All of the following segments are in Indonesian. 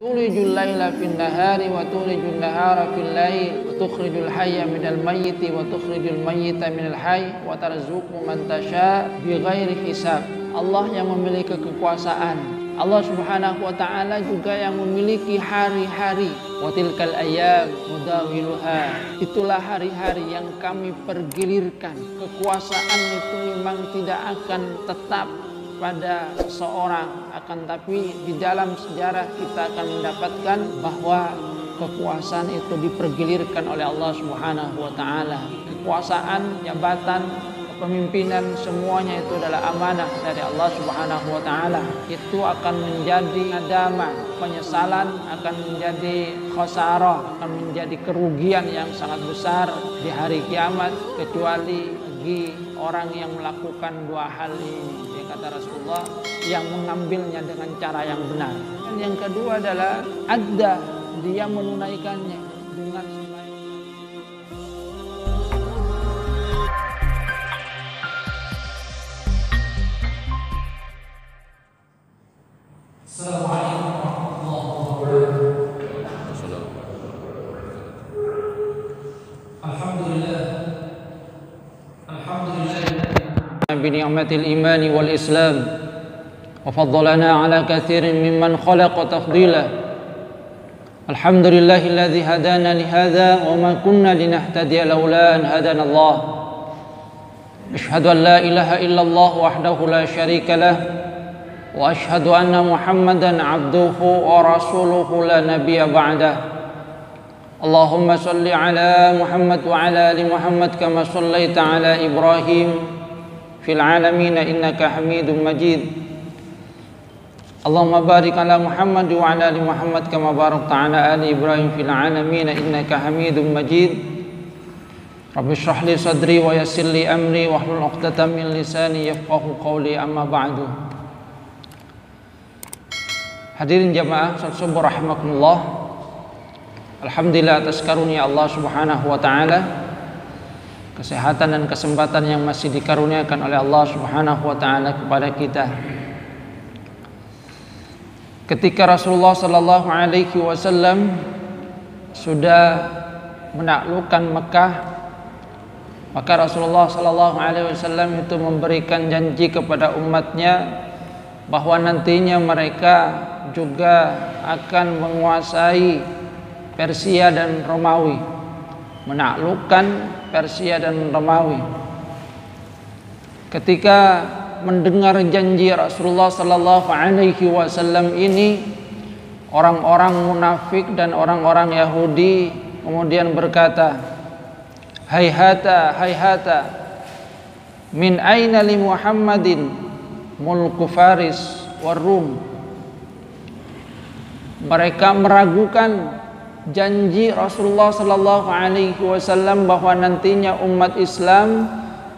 Tulijul laila fin nahari wa tulijul nahara fil lail wa tukhrijul hayya minal mayyiti wa tukhrijul mayyita minal hayy wa tarzuqu man tasha bighairi hisab. Allah yang memiliki kekuasaan. Allah Subhanahu wa taala juga yang memiliki hari-hari. Wa tilkal ayyam nudawiluha. Itulah hari-hari yang kami pergilirkan. Kekuasaan itu memang tidak akan tetap pada seseorang, akan tapi di dalam sejarah kita akan mendapatkan bahwa kekuasaan itu dipergilirkan oleh Allah Subhanahu wa taala. Kekuasaan, jabatan, kepemimpinan semuanya itu adalah amanah dari Allah Subhanahu wa taala. Itu akan menjadi nadamah, penyesalan, akan menjadi khasarah, akan menjadi kerugian yang sangat besar di hari kiamat, kecuali bagi orang yang melakukan dua hal ini. Kata Rasulullah, yang mengambilnya dengan cara yang benar. Dan yang kedua adalah adda, dia menunaikannya dengan sebaik. Assalamualaikum warahmatullahi wabarakatuh. Alhamdulillah. بنعمة الإيمان والإسلام وفضلنا على كثير ممن خلق تفضيلا. الحمد لله الذي هدانا لهذا وما كنا لنهتدي لولا أن هدانا الله. أشهد أن لا إله إلا الله وحده لا شريك له وأشهد أن محمدا عبده ورسوله لا نبي بعده. اللهم صل على محمد وعلى آل محمد كما صليت على إبراهيم في العالمين إنك حميد مجيد. اللهم بارك على محمد وعلى آل محمد كما باركت على آل إبراهيم في العالمين إنك حميد مجيد. رب اشرح لي صدري ويسر لي أمري واحلل عقدة من لساني يفقهوا قولي أما بعد. Hadirin jamaah salat subuh rahimakumullah. Alhamdulillah atas karunia Allah Subhanahu wa taala, kesehatan dan kesempatan yang masih dikaruniakan oleh Allah Subhanahu wa taala kepada kita. Ketika Rasulullah sallallahu alaihi wasallam sudah menaklukkan Mekah, maka Rasulullah sallallahu alaihi wasallam itu memberikan janji kepada umatnya bahwa nantinya mereka juga akan menguasai Persia dan Romawi, menaklukkan Persia dan Romawi. Ketika mendengar janji Rasulullah sallallahu alaihi wasallam ini, orang-orang munafik dan orang-orang Yahudi kemudian berkata, "Hayhata, hayhata, min aina li Muhammadin mulku Faris war Rum." Mereka meragukan janji Rasulullah sallallahu alaihi wasallam bahwa nantinya umat Islam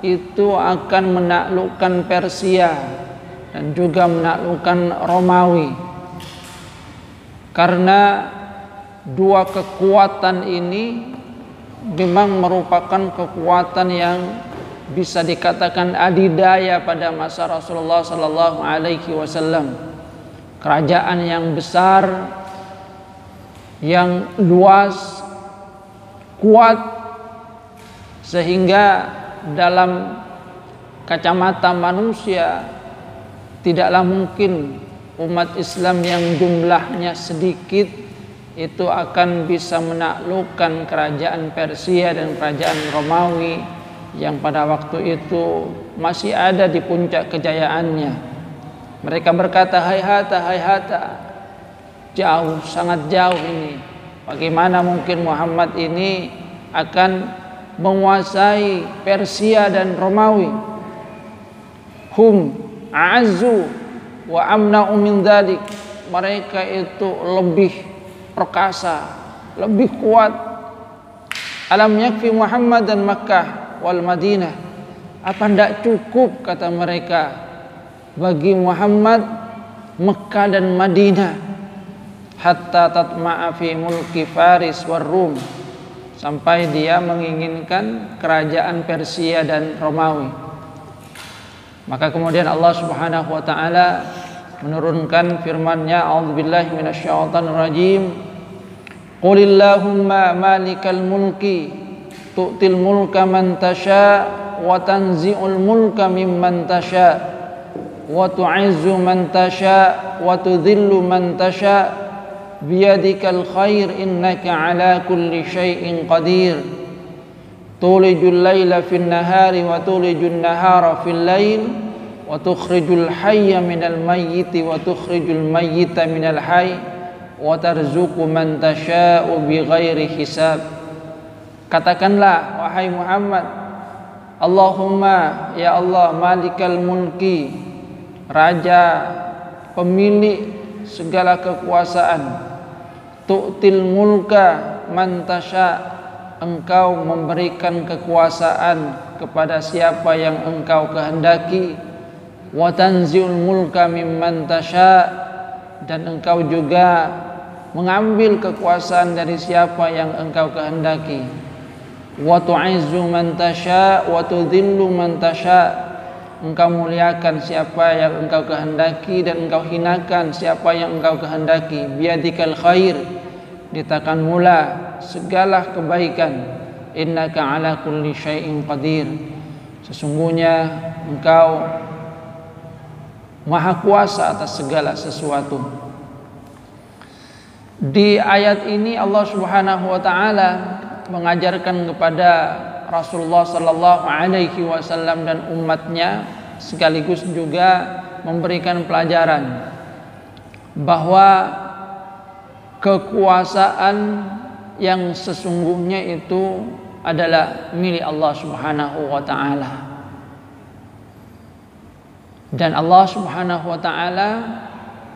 itu akan menaklukkan Persia dan juga menaklukkan Romawi. Karena dua kekuatan ini memang merupakan kekuatan yang bisa dikatakan adidaya pada masa Rasulullah sallallahu alaihi wasallam. Kerajaan yang besar, yang luas, kuat, sehingga dalam kacamata manusia tidaklah mungkin umat Islam yang jumlahnya sedikit itu akan bisa menaklukkan kerajaan Persia dan kerajaan Romawi yang pada waktu itu masih ada di puncak kejayaannya. Mereka berkata, "Hayhata, hayhata, jauh, sangat jauh ini. Bagaimana mungkin Muhammad ini akan menguasai Persia dan Romawi? Hum a'azzu wa amna'u min dzalik." Mereka itu lebih perkasa, lebih kuat. Alam yakfi Muhammad dan Makkah wal Madinah. Apa tidak cukup, kata mereka, bagi Muhammad Mekah dan Madinah? Hatta tatma'a fi mulki Faris war Rum, sampai dia menginginkan kerajaan Persia dan Romawi. Maka kemudian Allah Subhanahu wa taala menurunkan firman-Nya, a'udzubillahi minasyaitonirrajim, qulillahumma malikal mulki tu'til mulka man tasha wa tanzi'ul mulka mimman tasha wa tu'izzu man tasha wa tudhillu man tasha biyadikal khair innaka ala kulli syai'in qadir tulijul laila fin nahari wa tulijun nahara fil lail wa tukhrijul hayya minal mayyiti wa tukhrijul mayyita minal hayy wa tarzuqu man tasha'u bighairi hisab. Katakanlah wahai Muhammad, Allahumma, ya Allah, malikal mulki, raja pemilik segala kekuasaan, tu'til mulka man tasha, engkau memberikan kekuasaan kepada siapa yang engkau kehendaki, wa tanzi'ul mulka mimman tasha, dan engkau juga mengambil kekuasaan dari siapa yang engkau kehendaki, wa tu'izzu man tasha wa tudhillu man tasha, engkau muliakan siapa yang engkau kehendaki dan engkau hinakan siapa yang engkau kehendaki, biyadikal khair, di tanganmu lah segala kebaikan, innaka ala kulli syai'in qadir, sesungguhnya engkau maha kuasa atas segala sesuatu. Di ayat ini Allah Subhanahu wa taala mengajarkan kepada Rasulullah sallallahu alaihi wasallam dan umatnya, sekaligus juga memberikan pelajaran bahwa kekuasaan yang sesungguhnya itu adalah milik Allah Subhanahu wa taala. Dan Allah Subhanahu wa taala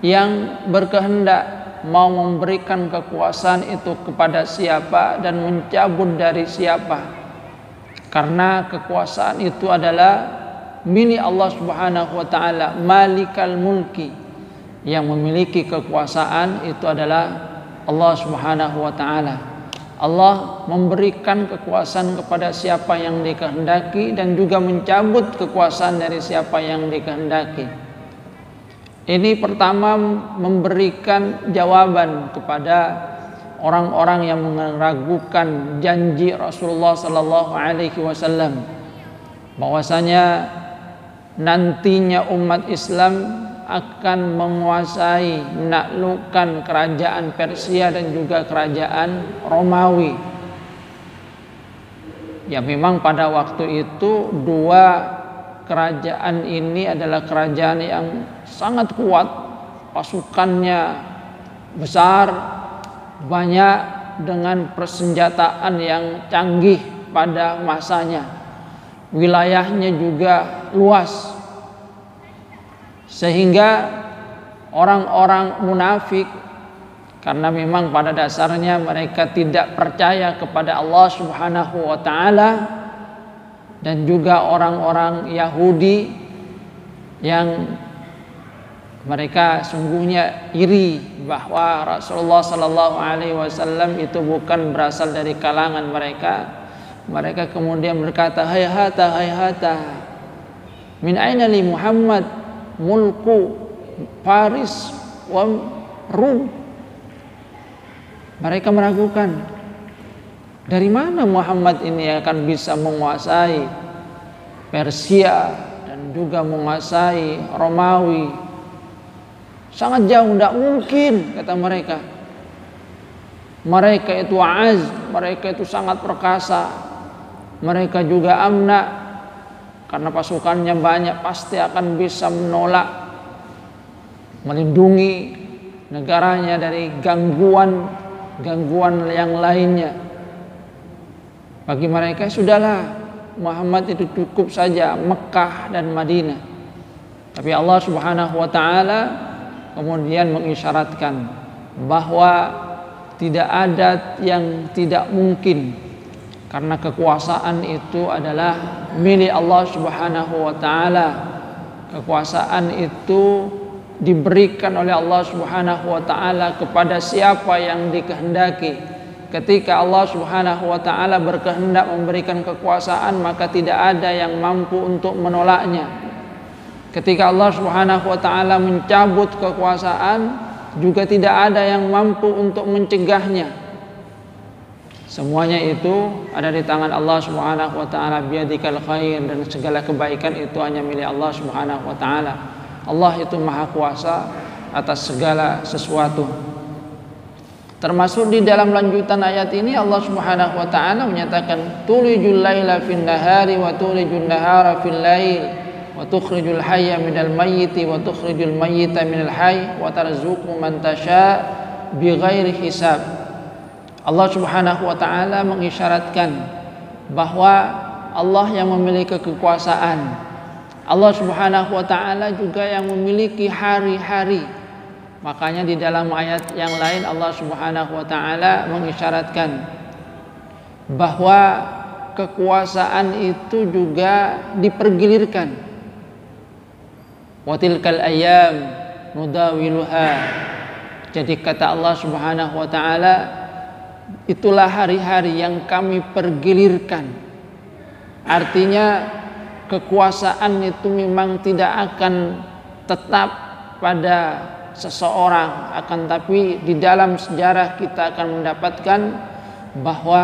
yang berkehendak mau memberikan kekuasaan itu kepada siapa dan mencabut dari siapa. Karena kekuasaan itu adalah milik Allah Subhanahu wa taala, malikal mulki. Yang memiliki kekuasaan itu adalah Allah Subhanahu wa taala. Allah memberikan kekuasaan kepada siapa yang dikehendaki dan juga mencabut kekuasaan dari siapa yang dikehendaki. Ini pertama memberikan jawaban kepada orang-orang yang meragukan janji Rasulullah sallallahu alaihi wasallam bahwasanya nantinya umat Islam akan menguasai, menaklukkan kerajaan Persia dan juga kerajaan Romawi. Ya memang pada waktu itu dua kerajaan ini adalah kerajaan yang sangat kuat, pasukannya besar, banyak, dengan persenjataan yang canggih pada masanya. Wilayahnya juga luas, sehingga orang-orang munafik, karena memang pada dasarnya mereka tidak percaya kepada Allah Subhanahu wa taala, dan juga orang-orang Yahudi yang mereka sungguhnya iri bahwa Rasulullah sallallahu alaihi wasallam itu bukan berasal dari kalangan mereka. Mereka kemudian berkata, hayhata min aina li Muhammad mulku Faris wa Rum. Mereka meragukan, dari mana Muhammad ini akan bisa menguasai Persia dan juga menguasai Romawi? Sangat jauh, tidak mungkin, kata mereka. Mereka itu az, mereka itu sangat perkasa. Mereka juga amna, karena pasukannya banyak, pasti akan bisa menolak, melindungi negaranya dari gangguan yang lainnya. Bagi mereka sudahlah, Muhammad itu cukup saja Mekah dan Madinah. Tapi Allah Subhanahu wa taala kemudian mengisyaratkan bahwa tidak ada yang tidak mungkin, karena kekuasaan itu adalah milik Allah Subhanahu wa taala. Kekuasaan itu diberikan oleh Allah Subhanahu wa taala kepada siapa yang dikehendaki. Ketika Allah Subhanahu wa taala berkehendak memberikan kekuasaan, maka tidak ada yang mampu untuk menolaknya. Ketika Allah Subhanahu wa taala mencabut kekuasaan, juga tidak ada yang mampu untuk mencegahnya. Semuanya itu ada di tangan Allah Subhanahu wa taala, biyadikal khair, dan segala kebaikan itu hanya milik Allah Subhanahu wa taala. Allah itu maha kuasa atas segala sesuatu. Termasuk di dalam lanjutan ayat ini Allah Subhanahu wa taala menyatakan tulijul laila fin nahari wa tulijul nahara fil lail wa tukhrijul hayya minal mayyiti wa tukhrijul mayyita minal hayy wa tarzuqu man tasya bighairi hisab. Allah Subhanahu wa taala mengisyaratkan bahwa Allah yang memiliki kekuasaan. Allah Subhanahu wa taala juga yang memiliki hari-hari. Makanya di dalam ayat yang lain Allah Subhanahu wa taala mengisyaratkan bahwa kekuasaan itu juga dipergilirkan. Wa tilkal ayyam nudawiluha. Jadi kata Allah Subhanahu wa taala, itulah hari-hari yang kami pergilirkan. Artinya kekuasaan itu memang tidak akan tetap pada seseorang, akan tapi di dalam sejarah kita akan mendapatkan bahwa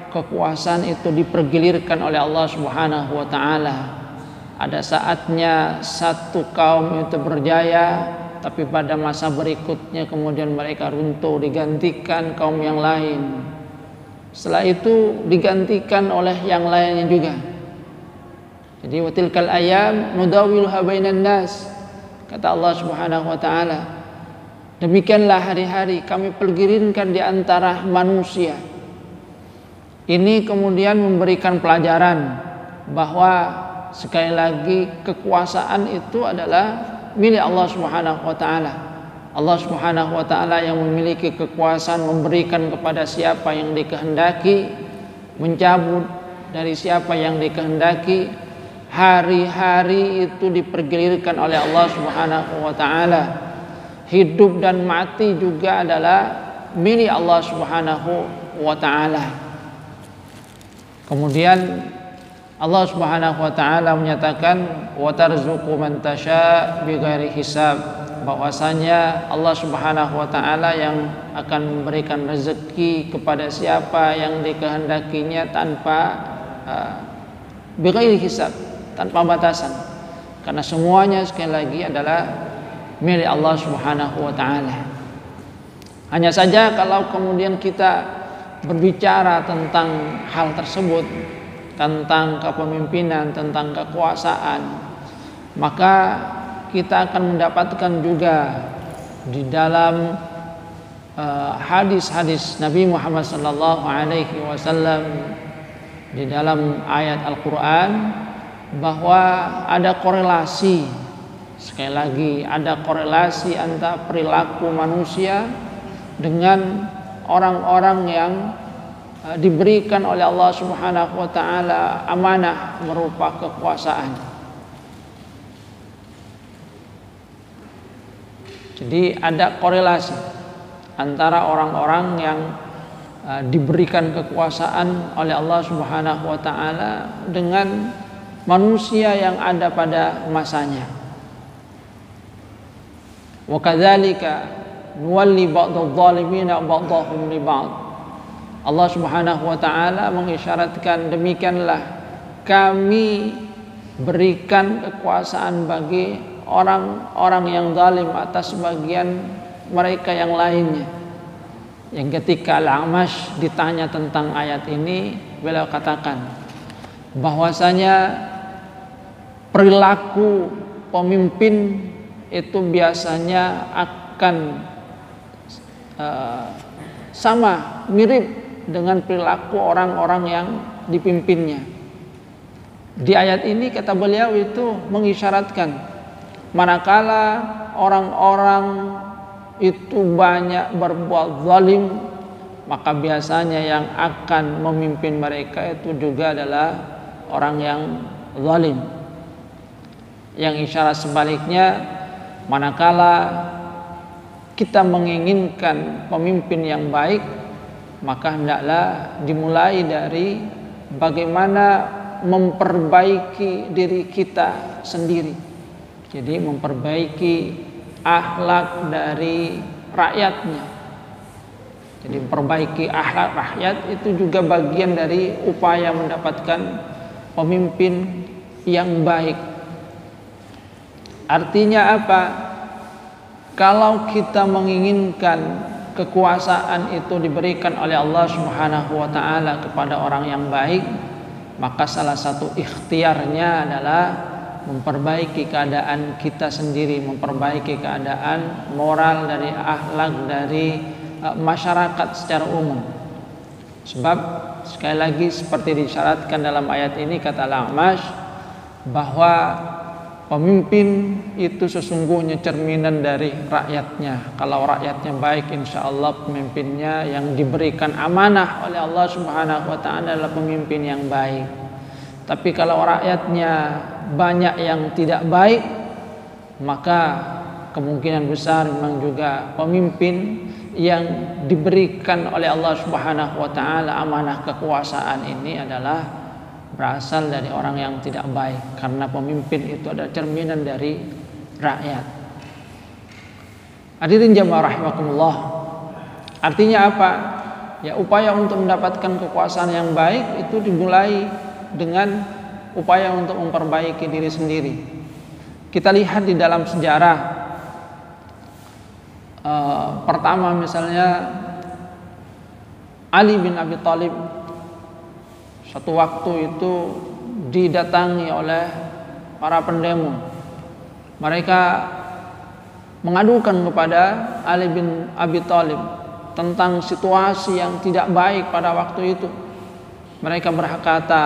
kekuasaan itu dipergilirkan oleh Allah Subhanahu wa taala. Ada saatnya satu kaum itu berjaya, tapi pada masa berikutnya kemudian mereka runtuh, digantikan kaum yang lain. Setelah itu digantikan oleh yang lainnya juga. Jadi watilkal ayyam nudawiluha bainan nas, kata Allah Subhanahu wa taala. Demikianlah hari-hari kami pergilirkan di antara manusia. Ini kemudian memberikan pelajaran bahwa sekali lagi kekuasaan itu adalah milik Allah Subhanahu wa taala. Allah Subhanahu wa taala yang memiliki kekuasaan memberikan kepada siapa yang dikehendaki, mencabut dari siapa yang dikehendaki. Hari-hari itu dipergilirkan oleh Allah Subhanahu wa taala. Hidup dan mati juga adalah milik Allah Subhanahu wa taala. Kemudian Allah Subhanahu wa taala menyatakan wa tarzuqu man tasya bighairi hisab, bahwasanya Allah Subhanahu wa taala yang akan memberikan rezeki kepada siapa yang dikehendakinya tanpa bighairi hisab, tanpa batasan. Karena semuanya sekali lagi adalah milik Allah Subhanahu wa taala. Hanya saja kalau kemudian kita berbicara tentang hal tersebut, tentang kepemimpinan, tentang kekuasaan, maka kita akan mendapatkan juga di dalam hadis-hadis Nabi Muhammad sallallahu alaihi wasallam, di dalam ayat Al-Qur'an, bahwa ada korelasi, sekali lagi ada korelasi antara perilaku manusia dengan orang-orang yang diberikan oleh Allah Subhanahu wa taala amanah berupa kekuasaan. Jadi ada korelasi antara orang-orang yang diberikan kekuasaan oleh Allah Subhanahu wa taala dengan manusia yang ada pada masanya. Wa kadzalika nuwalli ba'dadh dhalimina ba'dahum li ba'd. Allah Subhanahu wa taala mengisyaratkan demikianlah kami berikan kekuasaan bagi orang-orang yang zalim atas sebagian mereka yang lainnya. Yang ketika Al-A'mash ditanya tentang ayat ini, beliau katakan bahwasanya perilaku pemimpin itu biasanya akan sama, mirip dengan perilaku orang-orang yang dipimpinnya. Di ayat ini kata beliau itu mengisyaratkan manakala orang-orang itu banyak berbuat zalim, maka biasanya yang akan memimpin mereka itu juga adalah orang yang zalim. Yang isyarat sebaliknya, manakala kita menginginkan pemimpin yang baik, maka hendaklah dimulai dari bagaimana memperbaiki diri kita sendiri. Jadi memperbaiki akhlak dari rakyatnya. Jadi memperbaiki akhlak rakyat itu juga bagian dari upaya mendapatkan pemimpin yang baik. Artinya apa? Kalau kita menginginkan kekuasaan itu diberikan oleh Allah Subhanahu wa taala kepada orang yang baik, maka salah satu ikhtiarnya adalah memperbaiki keadaan kita sendiri, memperbaiki keadaan moral dari akhlak dari masyarakat secara umum. Sebab sekali lagi seperti disyaratkan dalam ayat ini kata Al-A'mash, bahwa pemimpin itu sesungguhnya cerminan dari rakyatnya. Kalau rakyatnya baik, insya Allah pemimpinnya yang diberikan amanah oleh Allah Subhanahu wa ta'ala adalah pemimpin yang baik. Tapi kalau rakyatnya banyak yang tidak baik, maka kemungkinan besar memang juga pemimpin yang diberikan oleh Allah Subhanahu wa ta'ala amanah kekuasaan ini adalah berasal dari orang yang tidak baik, karena pemimpin itu adalah cerminan dari rakyat. Hadirin jamaah rahimakumullah. Artinya apa? Ya, upaya untuk mendapatkan kekuasaan yang baik itu dimulai dengan upaya untuk memperbaiki diri sendiri. Kita lihat di dalam sejarah, pertama misalnya Ali bin Abi Thalib satu waktu itu didatangi oleh para pendemo. Mereka mengadukan kepada Ali bin Abi Thalib tentang situasi yang tidak baik pada waktu itu. Mereka berkata,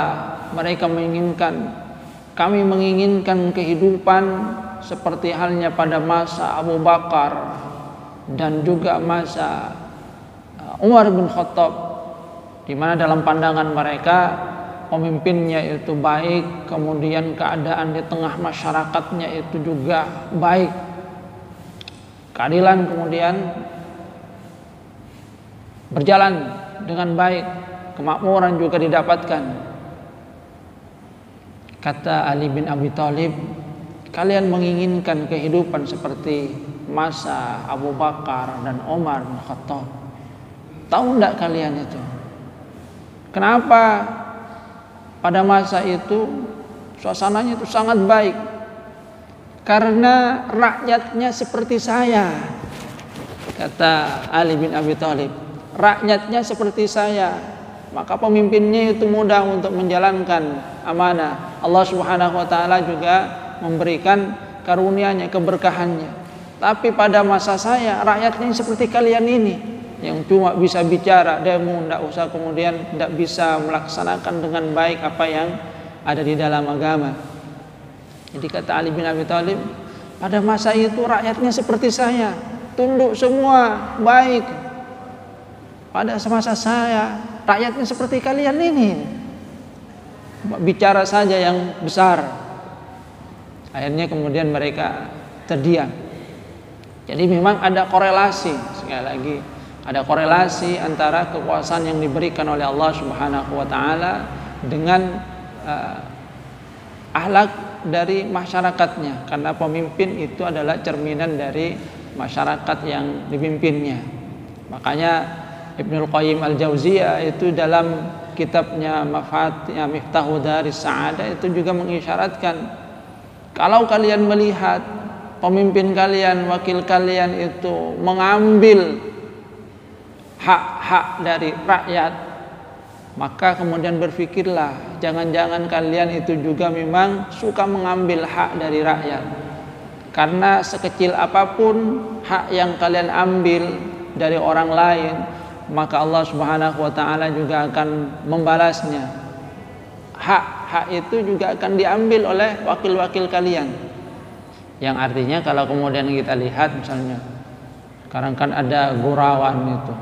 kami menginginkan kehidupan seperti halnya pada masa Abu Bakar dan juga masa Umar bin Khattab, di mana dalam pandangan mereka pemimpinnya itu baik, kemudian keadaan di tengah masyarakatnya itu juga baik, keadilan kemudian berjalan dengan baik, kemakmuran juga didapatkan. Kata Ali bin Abi Thalib, kalian menginginkan kehidupan seperti masa Abu Bakar dan Umar bin Khattab. Tahu enggak kalian itu? Kenapa pada masa itu suasananya itu sangat baik? Karena rakyatnya seperti saya. Kata Ali bin Abi Thalib, rakyatnya seperti saya, maka pemimpinnya itu mudah untuk menjalankan amanah. Allah Subhanahu wa taala juga memberikan karunia-Nya, keberkahannya. Tapi pada masa saya, rakyatnya seperti kalian ini, yang cuma bisa bicara, demo, tidak usah kemudian tidak bisa melaksanakan dengan baik apa yang ada di dalam agama. Jadi kata Ali bin Abi Thalib, pada masa itu rakyatnya seperti saya, tunduk semua, baik. Pada masa saya, rakyatnya seperti kalian ini, bicara saja yang besar. Akhirnya kemudian mereka terdiam. Jadi memang ada korelasi, sekali lagi ada korelasi antara kekuasaan yang diberikan oleh Allah Subhanahu wa taala dengan akhlak dari masyarakatnya, karena pemimpin itu adalah cerminan dari masyarakat yang dipimpinnya. Makanya Ibnul Qayyim Al-Jauziyah itu dalam kitabnya Miftahu Daris Sa'adah itu juga mengisyaratkan, kalau kalian melihat pemimpin kalian, wakil kalian itu mengambil hak-hak dari rakyat, maka kemudian berpikirlah, jangan-jangan kalian itu juga memang suka mengambil hak dari rakyat. Karena sekecil apapun hak yang kalian ambil dari orang lain, maka Allah Subhanahu wa taala juga akan membalasnya. Hak-hak itu juga akan diambil oleh wakil-wakil kalian. Yang artinya kalau kemudian kita lihat misalnya sekarang kan ada gurawan itu,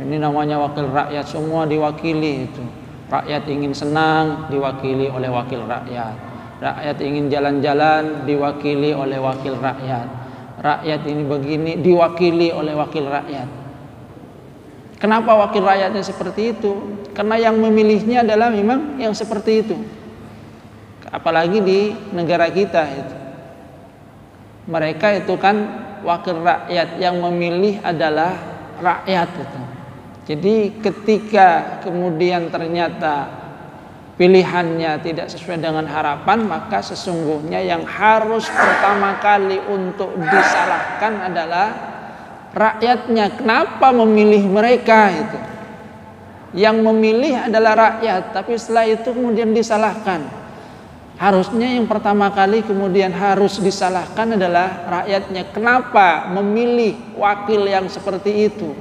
ini namanya wakil rakyat, semua diwakili itu. Rakyat ingin senang diwakili oleh wakil rakyat, rakyat ingin jalan-jalan diwakili oleh wakil rakyat, rakyat ini begini diwakili oleh wakil rakyat. Kenapa wakil rakyatnya seperti itu? Karena yang memilihnya adalah memang yang seperti itu. Apalagi di negara kita itu, mereka itu kan wakil rakyat, yang memilih adalah rakyat itu. Jadi ketika kemudian ternyata pilihannya tidak sesuai dengan harapan, maka sesungguhnya yang harus pertama kali untuk disalahkan adalah rakyatnya. Kenapa memilih mereka itu? Yang memilih adalah rakyat, tapi setelah itu kemudian disalahkan. Harusnya yang pertama kali kemudian harus disalahkan adalah rakyatnya. Kenapa memilih wakil yang seperti itu?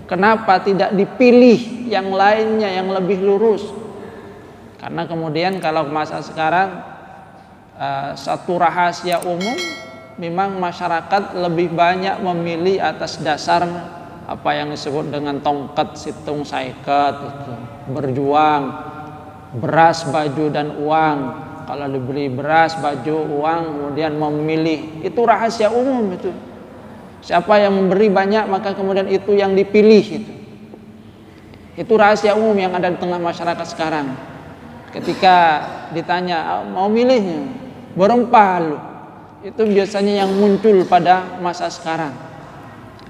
Kenapa tidak dipilih yang lainnya yang lebih lurus? Karena kemudian kalau masa sekarang satu rahasia umum, memang masyarakat lebih banyak memilih atas dasar apa yang disebut dengan tongkat situng saikat itu, berjuang, beras, baju dan uang. Kalau dibeli beras, baju, uang, kemudian memilih, itu rahasia umum itu. Siapa yang memberi banyak maka kemudian itu yang dipilih itu. Itu rahasia umum yang ada di tengah masyarakat sekarang. Ketika ditanya mau milihnya berempah lu, itu biasanya yang muncul pada masa sekarang.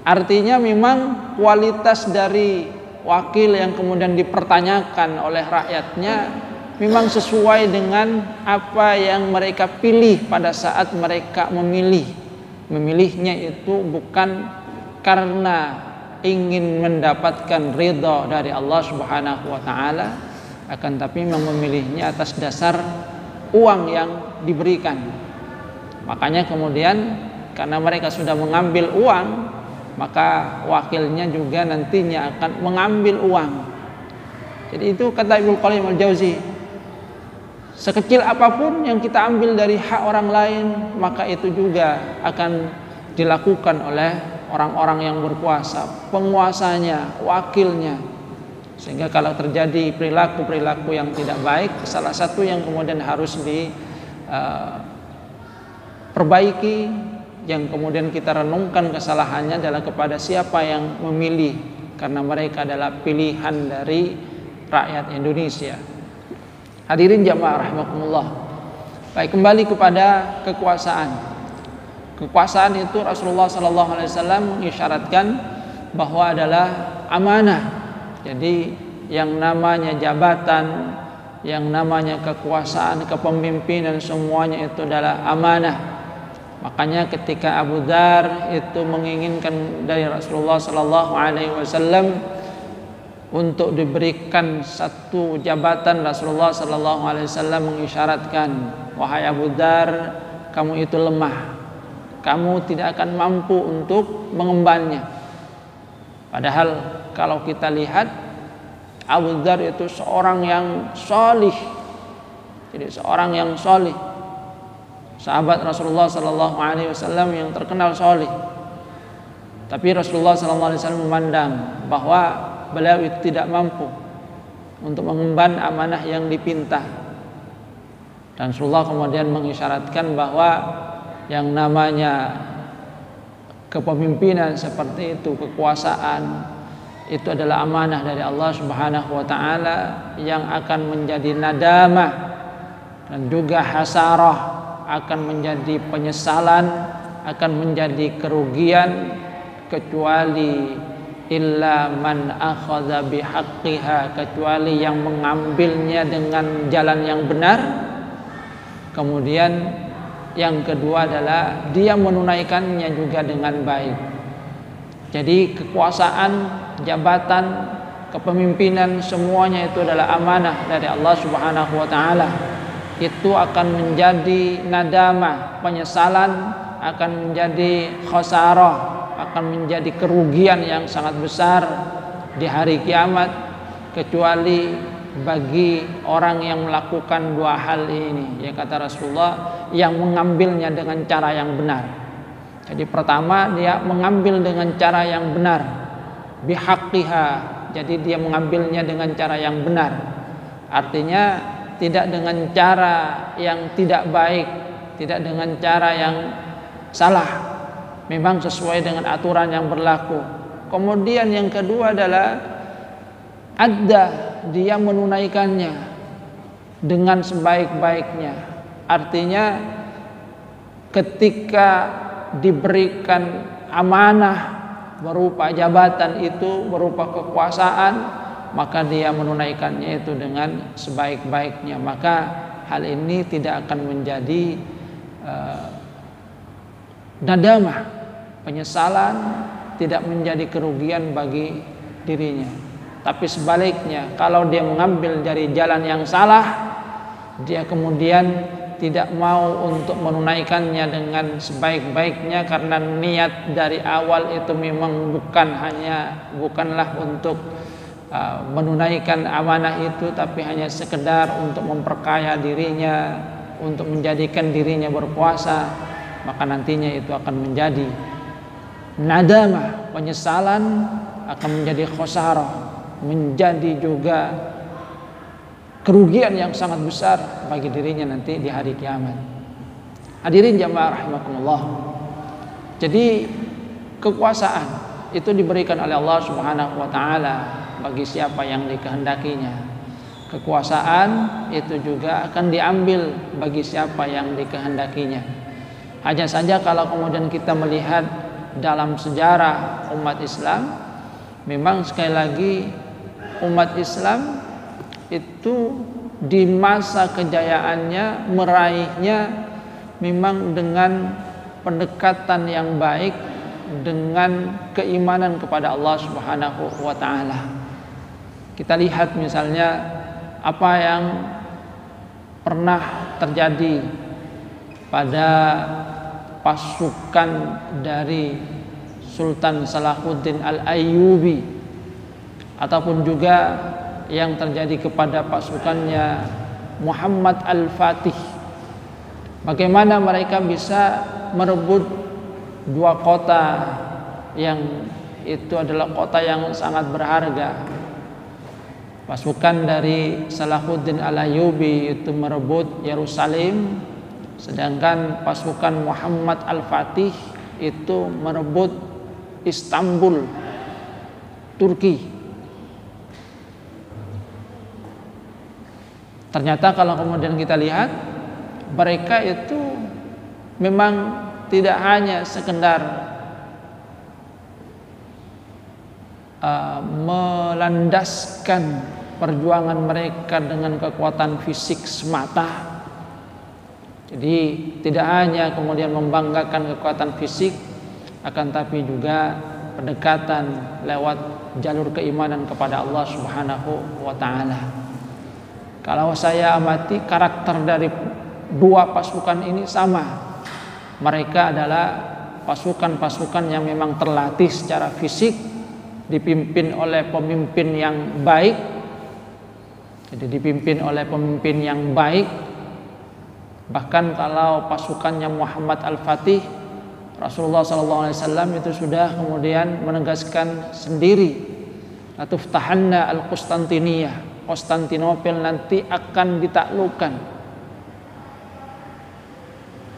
Artinya memang kualitas dari wakil yang kemudian dipertanyakan oleh rakyatnya memang sesuai dengan apa yang mereka pilih pada saat mereka memilih. Memilihnya itu bukan karena ingin mendapatkan ridha dari Allah Subhanahu wa taala, akan tapi memang memilihnya atas dasar uang yang diberikan. Makanya kemudian karena mereka sudah mengambil uang, maka wakilnya juga nantinya akan mengambil uang. Jadi itu kata Ibnu Qayyim al-Jauzi, sekecil apapun yang kita ambil dari hak orang lain, maka itu juga akan dilakukan oleh orang-orang yang berkuasa, penguasanya, wakilnya. Sehingga kalau terjadi perilaku-perilaku yang tidak baik, salah satu yang kemudian harus diperbaiki, yang kemudian kita renungkan kesalahannya adalah kepada siapa yang memilih, karena mereka adalah pilihan dari rakyat Indonesia. Hadirin jamaah rahimakumullah. Baik, kembali kepada kekuasaan. Kekuasaan itu Rasulullah SAW mengisyaratkan bahwa adalah amanah. Jadi yang namanya jabatan, yang namanya kekuasaan, kepemimpinan, semuanya itu adalah amanah. Makanya ketika Abu Dzar itu menginginkan dari Rasulullah SAW untuk diberikan satu jabatan, Rasulullah SAW mengisyaratkan, wahai Abu Dzar, kamu itu lemah, kamu tidak akan mampu untuk mengembannya. Padahal kalau kita lihat, Abu Dzar itu seorang yang sholih, jadi seorang yang sholih, sahabat Rasulullah SAW yang terkenal sholih. Tapi Rasulullah SAW memandang bahwa beliau itu tidak mampu untuk mengemban amanah yang dipinta. Dan Rasulullah kemudian mengisyaratkan bahwa yang namanya kepemimpinan seperti itu, kekuasaan, itu adalah amanah dari Allah Subhanahu wa taala yang akan menjadi nadamah dan juga hasarah, akan menjadi penyesalan, akan menjadi kerugian, kecuali illa man akhadha bihaqqiha, kecuali yang mengambilnya dengan jalan yang benar. Kemudian yang kedua adalah dia menunaikannya juga dengan baik. Jadi kekuasaan, jabatan, kepemimpinan, semuanya itu adalah amanah dari Allah Subhanahu wa taala. Itu akan menjadi nadamah, penyesalan, akan menjadi khasarah, akan menjadi kerugian yang sangat besar di hari kiamat, kecuali bagi orang yang melakukan dua hal ini, ya kata Rasulullah, yang mengambilnya dengan cara yang benar. Jadi pertama, dia mengambil dengan cara yang benar, bihaqqiha, jadi dia mengambilnya dengan cara yang benar, artinya tidak dengan cara yang tidak baik, tidak dengan cara yang salah, memang sesuai dengan aturan yang berlaku. Kemudian yang kedua adalah dia menunaikannya dengan sebaik-baiknya. Artinya ketika diberikan amanah berupa jabatan itu, berupa kekuasaan, maka dia menunaikannya itu dengan sebaik-baiknya. Maka hal ini tidak akan menjadi nadamah, penyesalan, tidak menjadi kerugian bagi dirinya. Tapi sebaliknya, kalau dia mengambil dari jalan yang salah, dia kemudian tidak mau untuk menunaikannya dengan sebaik-baiknya karena niat dari awal itu memang bukanlah untuk menunaikan amanah itu, tapi hanya sekedar untuk memperkaya dirinya, untuk menjadikan dirinya berkuasa, maka nantinya itu akan menjadi nadamah, penyesalan, akan menjadi khosarah, menjadi juga kerugian yang sangat besar bagi dirinya nanti di hari kiamat. Hadirin jamaah rahimakumullah. Jadi kekuasaan itu diberikan oleh Allah Subhanahu wa taala bagi siapa yang dikehendakinya. Kekuasaan itu juga akan diambil bagi siapa yang dikehendakinya. Hanya saja kalau kemudian kita melihat dalam sejarah umat Islam, memang sekali lagi umat Islam itu di masa kejayaannya meraihnya memang dengan pendekatan yang baik, dengan keimanan kepada Allah Subhanahu wa taala. Kita lihat misalnya apa yang pernah terjadi pada pasukan dari Sultan Salahuddin Al-Ayyubi, ataupun juga yang terjadi kepada pasukannya Muhammad Al-Fatih. Bagaimana mereka bisa merebut dua kota yang itu adalah kota yang sangat berharga. Pasukan dari Salahuddin Al-Ayyubi itu merebut Yerusalem, sedangkan pasukan Muhammad Al-Fatih itu merebut Istanbul, Turki. Ternyata kalau kemudian kita lihat, mereka itu memang tidak hanya sekedar melandaskan perjuangan mereka dengan kekuatan fisik semata. Jadi tidak hanya kemudian membanggakan kekuatan fisik, akan tapi juga pendekatan lewat jalur keimanan kepada Allah Subhanahu wa taala. Kalau saya amati karakter dari dua pasukan ini sama. Mereka adalah pasukan-pasukan yang memang terlatih secara fisik, dipimpin oleh pemimpin yang baik. Jadi dipimpin oleh pemimpin yang baik. Bahkan kalau pasukannya Muhammad Al-Fatih, Rasulullah SAW itu sudah kemudian menegaskan sendiri, "Latuftahanna al-Qustantiniyah." Konstantinopel nanti akan ditaklukkan.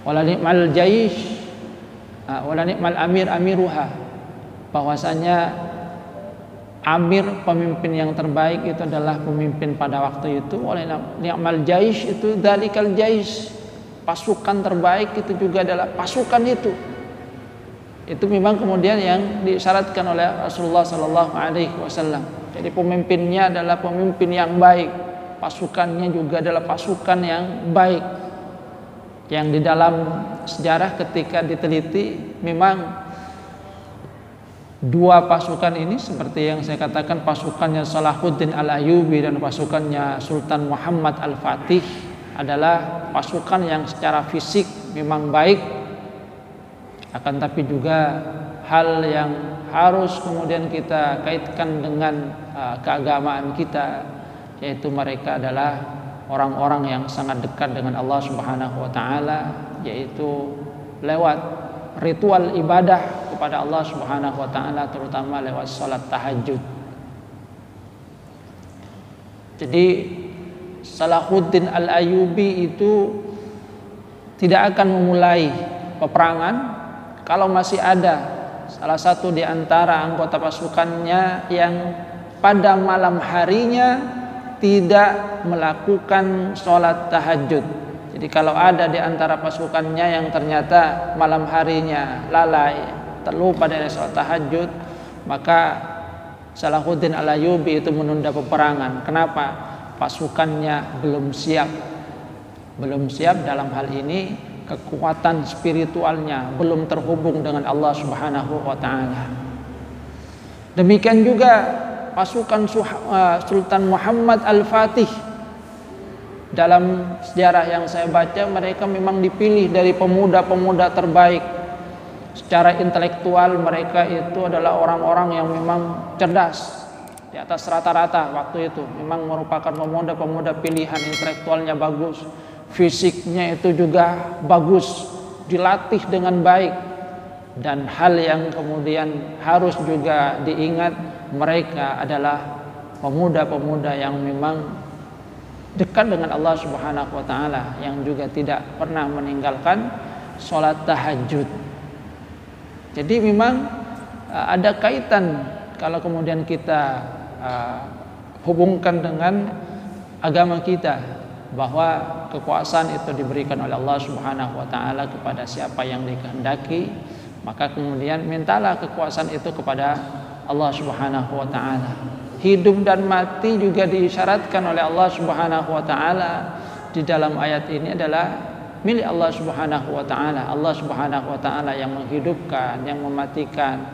Wala ni'mal jaish, wala ni'mal amir amiruha. Bahwasanya amir, pemimpin yang terbaik itu adalah pemimpin pada waktu itu. Wala ni'mal jaish itu dalikal jaish. Pasukan terbaik itu juga adalah pasukan itu. Itu memang kemudian yang disyaratkan oleh Rasulullah SAW. Jadi pemimpinnya adalah pemimpin yang baik, pasukannya juga adalah pasukan yang baik. Yang di dalam sejarah ketika diteliti, memang dua pasukan ini seperti yang saya katakan, pasukannya Salahuddin Al-Ayyubi dan pasukannya Sultan Muhammad Al-Fatih adalah pasukan yang secara fisik memang baik, akan tapi juga hal yang harus kemudian kita kaitkan dengan keagamaan kita, yaitu mereka adalah orang-orang yang sangat dekat dengan Allah Subhanahu wa taala, yaitu lewat ritual ibadah kepada Allah Subhanahu wa taala, terutama lewat salat tahajud. Jadi Salahuddin Al-Ayyubi itu tidak akan memulai peperangan kalau masih ada salah satu di antara anggota pasukannya yang pada malam harinya tidak melakukan sholat tahajud. Jadi kalau ada di antara pasukannya yang ternyata malam harinya lalai, terlupa dari sholat tahajud, maka Salahuddin Al-Ayyubi itu menunda peperangan. Kenapa? Pasukannya belum siap. Belum siap dalam hal ini, kekuatan spiritualnya belum terhubung dengan Allah Subhanahu wa taala. Demikian juga pasukan Sultan Muhammad Al-Fatih. Dalam sejarah yang saya baca, mereka memang dipilih dari pemuda-pemuda terbaik. Secara intelektual mereka itu adalah orang-orang yang memang cerdas, di atas rata-rata waktu itu. Memang merupakan pemuda-pemuda pilihan, intelektualnya bagus, fisiknya itu juga bagus, dilatih dengan baik. Dan hal yang kemudian harus juga diingat, mereka adalah pemuda-pemuda yang memang dekat dengan Allah Subhanahu wa taala, yang juga tidak pernah meninggalkan sholat tahajud. Jadi memang ada kaitan kalau kemudian kita hubungkan dengan agama kita, bahwa kekuasaan itu diberikan oleh Allah Subhanahu wa taala kepada siapa yang dikehendaki, maka kemudian mintalah kekuasaan itu kepada Allah Subhanahu wa taala. Hidup dan mati juga diisyaratkan oleh Allah Subhanahu wa taala di dalam ayat ini adalah milik Allah Subhanahu wa taala. Allah Subhanahu wa taala yang menghidupkan, yang mematikan.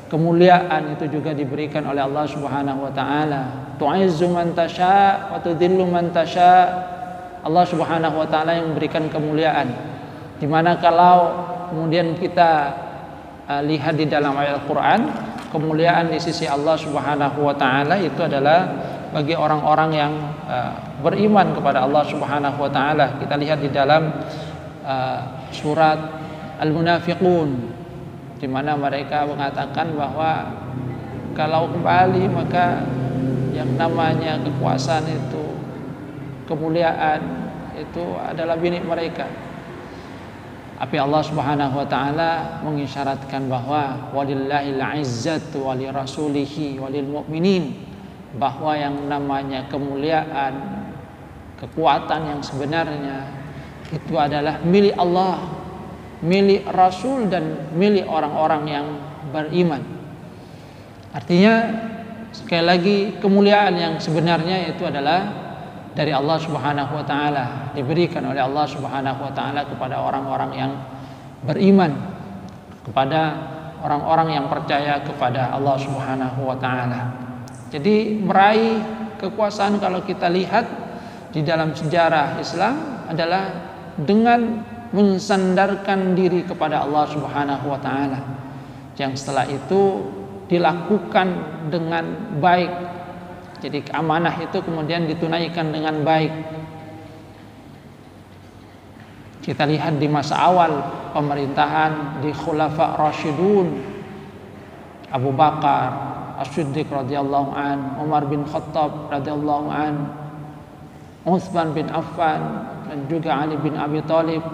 Kemuliaan itu juga diberikan oleh Allah Subhanahu wa taala. Tu'izzu man tasya wa tudhillu man tasya. Allah Subhanahu wa taala yang memberikan kemuliaan. Di mana kalau kemudian kita lihat di dalam ayat Al-Qur'an, kemuliaan di sisi Allah Subhanahu wa taala itu adalah bagi orang-orang yang beriman kepada Allah Subhanahu wa taala. Kita lihat di dalam surat Al-Munafiqun, di mana mereka mengatakan bahwa kalau kembali maka yang namanya kekuasaan itu, kemuliaan itu adalah milik mereka. Tapi Allah Subhanahu wa taala mengisyaratkan bahwa walillahil izzatu walirasulihi walil mu'minin, bahwa yang namanya kemuliaan, kekuatan yang sebenarnya itu adalah milik Allah, milik Rasul, dan milik orang-orang yang beriman. Artinya sekali lagi, kemuliaan yang sebenarnya itu adalah dari Allah Subhanahu wa taala, diberikan oleh Allah Subhanahu wa taala kepada orang-orang yang beriman, kepada orang-orang yang percaya kepada Allah Subhanahu wa taala. Jadi meraih kekuasaan kalau kita lihat di dalam sejarah Islam adalah dengan mensandarkan diri kepada Allah Subhanahu wa taala, yang setelah itu dilakukan dengan baik. Jadi amanah itu kemudian ditunaikan dengan baik. Kita lihat di masa awal pemerintahan di Khulafa Rasyidun, Abu Bakar As-Siddiq radhiyallahu an, Umar bin Khattab radhiyallahu an, Utsman bin Affan, dan juga Ali bin Abi Thalib.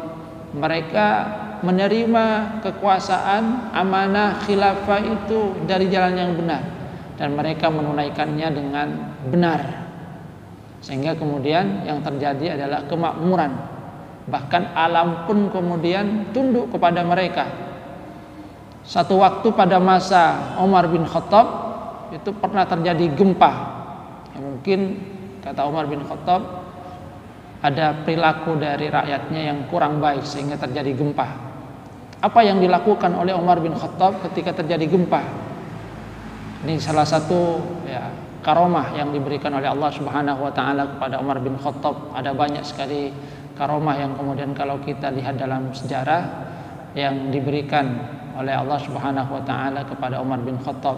Mereka menerima kekuasaan, amanah khilafah itu dari jalan yang benar, dan mereka menunaikannya dengan benar, sehingga kemudian yang terjadi adalah kemakmuran. Bahkan alam pun kemudian tunduk kepada mereka. Satu waktu pada masa Umar bin Khattab itu pernah terjadi gempa. Mungkin kata Umar bin Khattab, ada perilaku dari rakyatnya yang kurang baik sehingga terjadi gempa. Apa yang dilakukan oleh Umar bin Khattab ketika terjadi gempa? Ini salah satu karomah yang diberikan oleh Allah Subhanahu wa taala kepada Umar bin Khattab. Ada banyak sekali karomah yang kemudian kalau kita lihat dalam sejarah yang diberikan oleh Allah Subhanahu wa taala kepada Umar bin Khattab.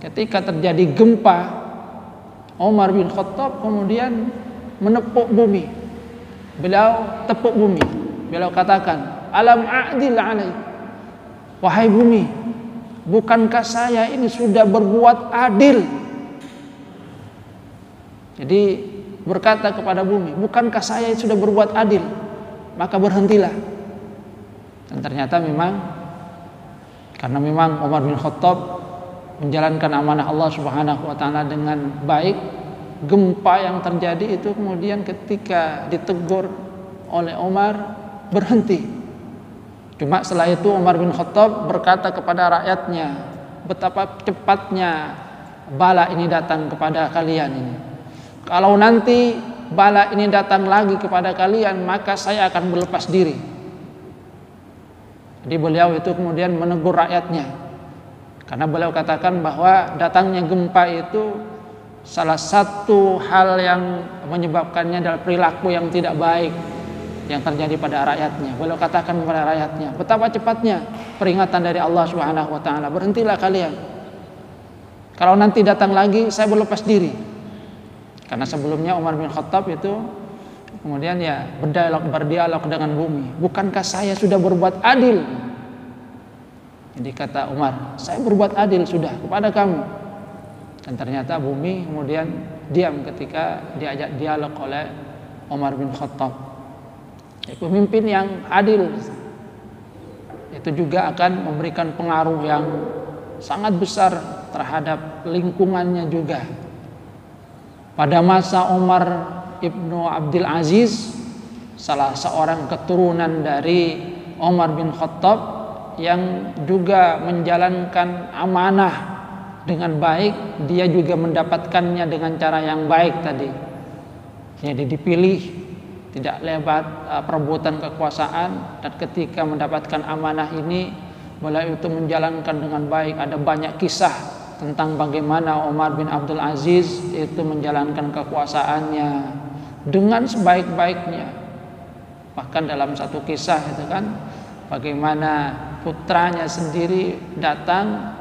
Ketika terjadi gempa, Umar bin Khattab kemudian menepuk bumi. Beliau tepuk bumi. Beliau katakan, "Alam a'dil alaik." Wahai bumi, bukankah saya ini sudah berbuat adil? Jadi berkata kepada bumi, bukankah saya sudah berbuat adil? Maka berhentilah. Dan ternyata memang, karena memang Umar bin Khattab menjalankan amanah Allah Subhanahu wa taala dengan baik, gempa yang terjadi itu kemudian ketika ditegur oleh Umar berhenti. Cuma setelah itu Umar bin Khattab berkata kepada rakyatnya, betapa cepatnya bala ini datang kepada kalian ini. Kalau nanti bala ini datang lagi kepada kalian, maka saya akan berlepas diri. Jadi beliau itu kemudian menegur rakyatnya, karena beliau katakan bahwa datangnya gempa itu salah satu hal yang menyebabkannya adalah perilaku yang tidak baik yang terjadi pada rakyatnya. Beliau katakan kepada rakyatnya, betapa cepatnya peringatan dari Allah Subhanahu wa taala, berhentilah kalian. Kalau nanti datang lagi, saya berlepas diri. Karena sebelumnya Umar bin Khattab itu kemudian ya berdialog dengan bumi. Bukankah saya sudah berbuat adil? Jadi kata Umar, saya berbuat adil sudah kepada kamu. Dan ternyata bumi kemudian diam ketika diajak dialog oleh Umar bin Khattab. Pemimpin yang adil itu juga akan memberikan pengaruh yang sangat besar terhadap lingkungannya juga. Pada masa Umar ibnu Abdul Aziz, salah seorang keturunan dari Umar bin Khattab yang juga menjalankan amanah dengan baik, dia juga mendapatkannya dengan cara yang baik tadi. Jadi dipilih tidak lewat perebutan kekuasaan, dan ketika mendapatkan amanah ini beliau itu menjalankan dengan baik. Ada banyak kisah tentang bagaimana Umar bin Abdul Aziz itu menjalankan kekuasaannya dengan sebaik-baiknya. Bahkan dalam satu kisah itu kan bagaimana putranya sendiri datang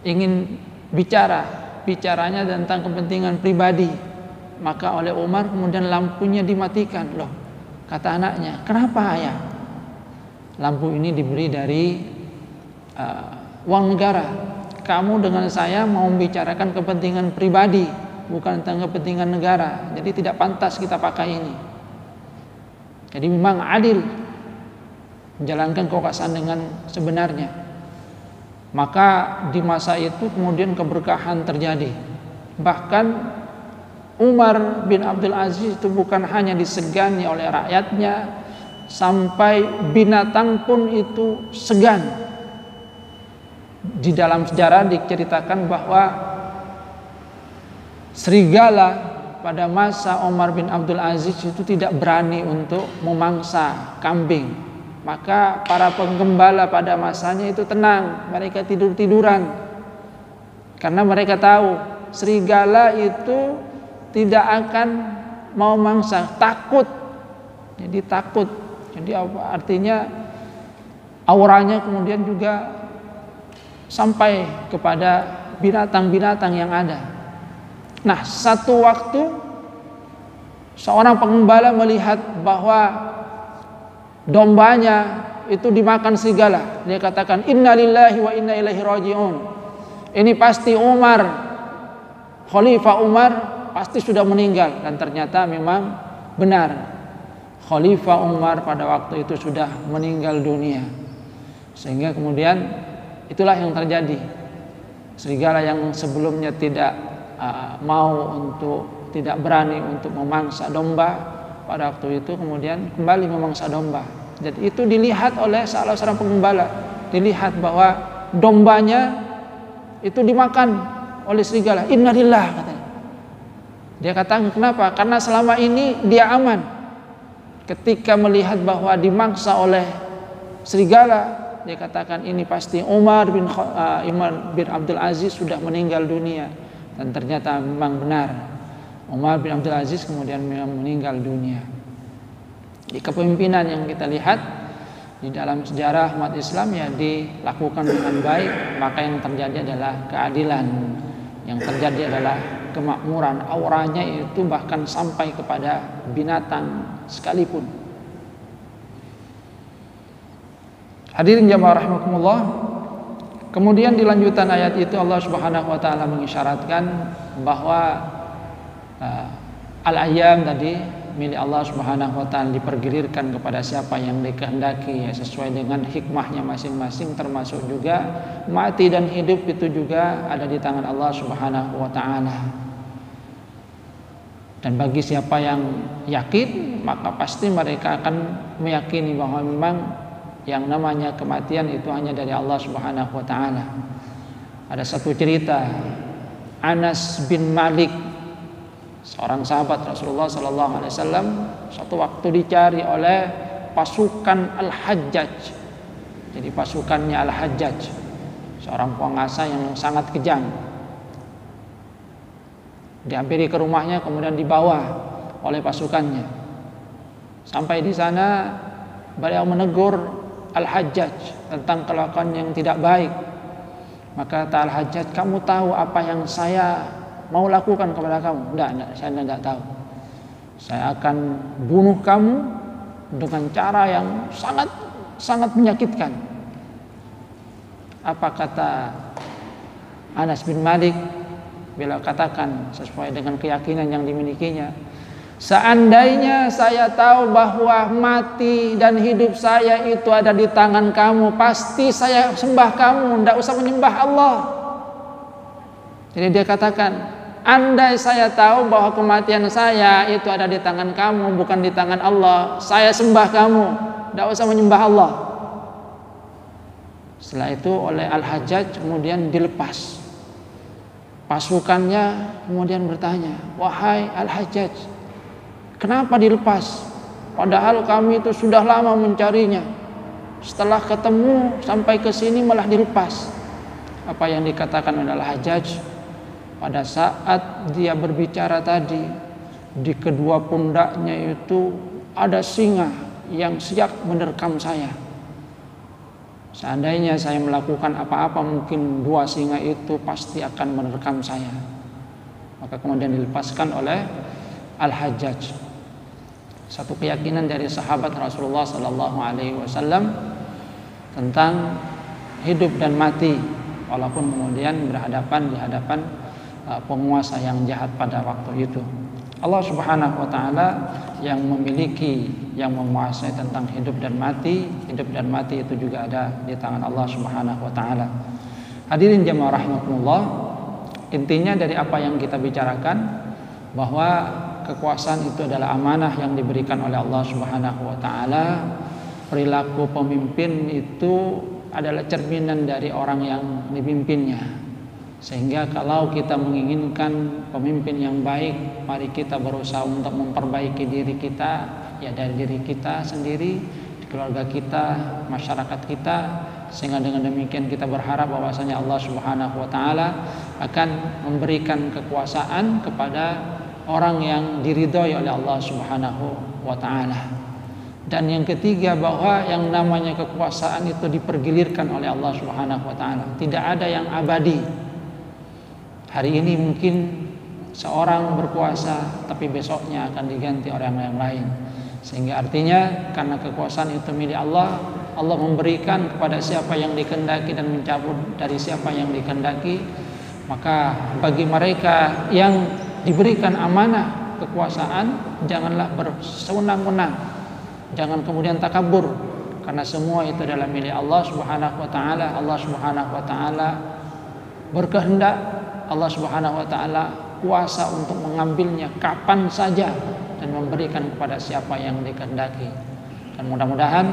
ingin bicaranya tentang kepentingan pribadi. Maka oleh Umar kemudian lampunya dimatikan. Loh, kata anaknya, kenapa ayah? Lampu ini diberi dari uang negara. Kamu dengan saya mau membicarakan kepentingan pribadi, bukan tentang kepentingan negara. Jadi tidak pantas kita pakai ini. Jadi memang adil menjalankan kekuasaan dengan sebenarnya. Maka di masa itu kemudian keberkahan terjadi. Bahkan Umar bin Abdul Aziz itu bukan hanya disegani oleh rakyatnya, sampai binatang pun itu segan. Di dalam sejarah diceritakan bahwa serigala pada masa Umar bin Abdul Aziz itu tidak berani untuk memangsa kambing. Maka para penggembala pada masanya itu tenang, mereka tidur-tiduran. Karena mereka tahu serigala itu tidak akan mau mangsa, takut. Jadi takut. Jadi artinya auranya kemudian juga sampai kepada binatang-binatang yang ada. Nah, satu waktu seorang pengembala melihat bahwa dombanya itu dimakan serigala. Dia katakan, innalillahi wa inna ilaihi raji'un. Ini pasti Umar, Khalifah Umar pasti sudah meninggal. Dan ternyata memang benar, Khalifah Umar pada waktu itu sudah meninggal dunia. Sehingga kemudian itulah yang terjadi. Serigala yang sebelumnya tidak tidak berani untuk memangsa domba, pada waktu itu kemudian kembali memangsa domba. Jadi itu dilihat oleh salah seorang pengembala, dilihat bahwa dombanya itu dimakan oleh serigala. Innalillah, katanya. Dia katakan, kenapa? Karena selama ini dia aman. Ketika melihat bahwa dimangsa oleh serigala, dia katakan ini pasti Umar bin Abdul Aziz sudah meninggal dunia. Dan ternyata memang benar, Umar bin Abdul Aziz kemudian meninggal dunia. Di kepemimpinan yang kita lihat di dalam sejarah umat Islam ya dilakukan dengan baik, maka yang terjadi adalah keadilan, yang terjadi adalah kemakmuran. Auranya itu bahkan sampai kepada binatang sekalipun. Hadirin jamaah rahimakumullah. Kemudian di lanjutan ayat itu Allah Subhanahu wa taala mengisyaratkan bahwa al-ayyam tadi milik Allah Subhanahu wa taala dipergilirkan kepada siapa yang dikehendaki, ya, sesuai dengan hikmahnya masing-masing, termasuk juga mati dan hidup itu juga ada di tangan Allah Subhanahu wa taala. Dan bagi siapa yang yakin, maka pasti mereka akan meyakini bahwa memang yang namanya kematian itu hanya dari Allah Subhanahu wa taala. Ada satu cerita, Anas bin Malik, seorang sahabat Rasulullah sallallahu alaihi wasallam, suatu waktu dicari oleh pasukan Al-Hajjaj. Jadi pasukannya Al-Hajjaj, seorang penguasa yang sangat kejam. Dihampiri ke rumahnya, kemudian dibawa oleh pasukannya. Sampai di sana beliau menegur Al-Hajjaj tentang kelakuan yang tidak baik. Maka kata Al-Hajjaj, kamu tahu apa yang saya mau lakukan kepada kamu? Enggak, saya tidak tahu. Saya akan bunuh kamu dengan cara yang sangat menyakitkan. Apa kata Anas bin Malik? Beliau katakan sesuai dengan keyakinan yang dimilikinya, seandainya saya tahu bahwa mati dan hidup saya itu ada di tangan kamu, pasti saya sembah kamu, tidak usah menyembah Allah. Jadi dia katakan, andai saya tahu bahwa kematian saya itu ada di tangan kamu, bukan di tangan Allah, saya sembah kamu, tidak usah menyembah Allah. Setelah itu oleh Al-Hajjaj kemudian dilepas. Pasukannya kemudian bertanya, wahai Al-Hajjaj, kenapa dilepas? Padahal kami itu sudah lama mencarinya. Setelah ketemu sampai ke sini malah dilepas. Apa yang dikatakan oleh Al-Hajjaj? Pada saat dia berbicara tadi, di kedua pundaknya itu ada singa yang siap menerkam saya. Seandainya saya melakukan apa-apa, mungkin dua singa itu pasti akan menerkam saya. Maka kemudian dilepaskan oleh Al-Hajjaj. Satu keyakinan dari sahabat Rasulullah sallallahu alaihi wasallam tentang hidup dan mati, walaupun kemudian berhadapan di hadapan penguasa yang jahat pada waktu itu. Allah Subhanahu wa taala yang memiliki, yang menguasai tentang hidup dan mati. Hidup dan mati itu juga ada di tangan Allah Subhanahu wa taala. Hadirin jamaah rahimakumullah, intinya dari apa yang kita bicarakan bahwa kekuasaan itu adalah amanah yang diberikan oleh Allah Subhanahu wa taala. Perilaku pemimpin itu adalah cerminan dari orang yang dipimpinnya. Sehingga kalau kita menginginkan pemimpin yang baik, mari kita berusaha untuk memperbaiki diri kita, ya dari diri kita sendiri, keluarga kita, masyarakat kita, sehingga dengan demikian kita berharap bahwasanya Allah Subhanahu wa taala akan memberikan kekuasaan kepada orang yang diridhoi oleh Allah Subhanahu wa taala. Dan yang ketiga, bahwa yang namanya kekuasaan itu dipergilirkan oleh Allah Subhanahu wa taala. Tidak ada yang abadi. Hari ini mungkin seorang berkuasa, tapi besoknya akan diganti orang yang lain. Sehingga artinya karena kekuasaan itu milik Allah, Allah memberikan kepada siapa yang dikehendaki dan mencabut dari siapa yang dikehendaki. Maka bagi mereka yang diberikan amanah kekuasaan, janganlah bersewenang-wenang, jangan kemudian takabur, karena semua itu adalah milik Allah Subhanahu wa taala. Allah Subhanahu wa taala berkehendak, Allah Subhanahu wa taala kuasa untuk mengambilnya kapan saja dan memberikan kepada siapa yang dikehendaki. Dan mudah-mudahan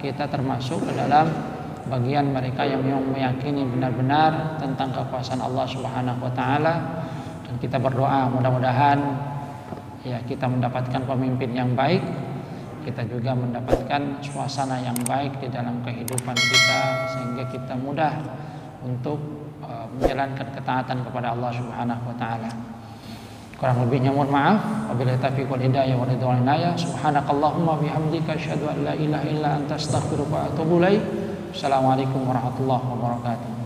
kita termasuk ke dalam bagian mereka yang meyakini benar-benar tentang kekuasaan Allah Subhanahu wa taala. Dan kita berdoa mudah-mudahan ya kita mendapatkan pemimpin yang baik, kita juga mendapatkan suasana yang baik di dalam kehidupan kita, sehingga kita mudah untuk menjalankan ketaatan kepada Allah Subhanahu wa taala. Kurang lebihnya mohon maaf. Wabillahi taufiq wal hidayah wal ridwan inayah. Subhanakallahumma bihamdika asyhadu an la ilaha illa anta astaghfiruka wa atubu ilaik. Assalamualaikum warahmatullahi wabarakatuh.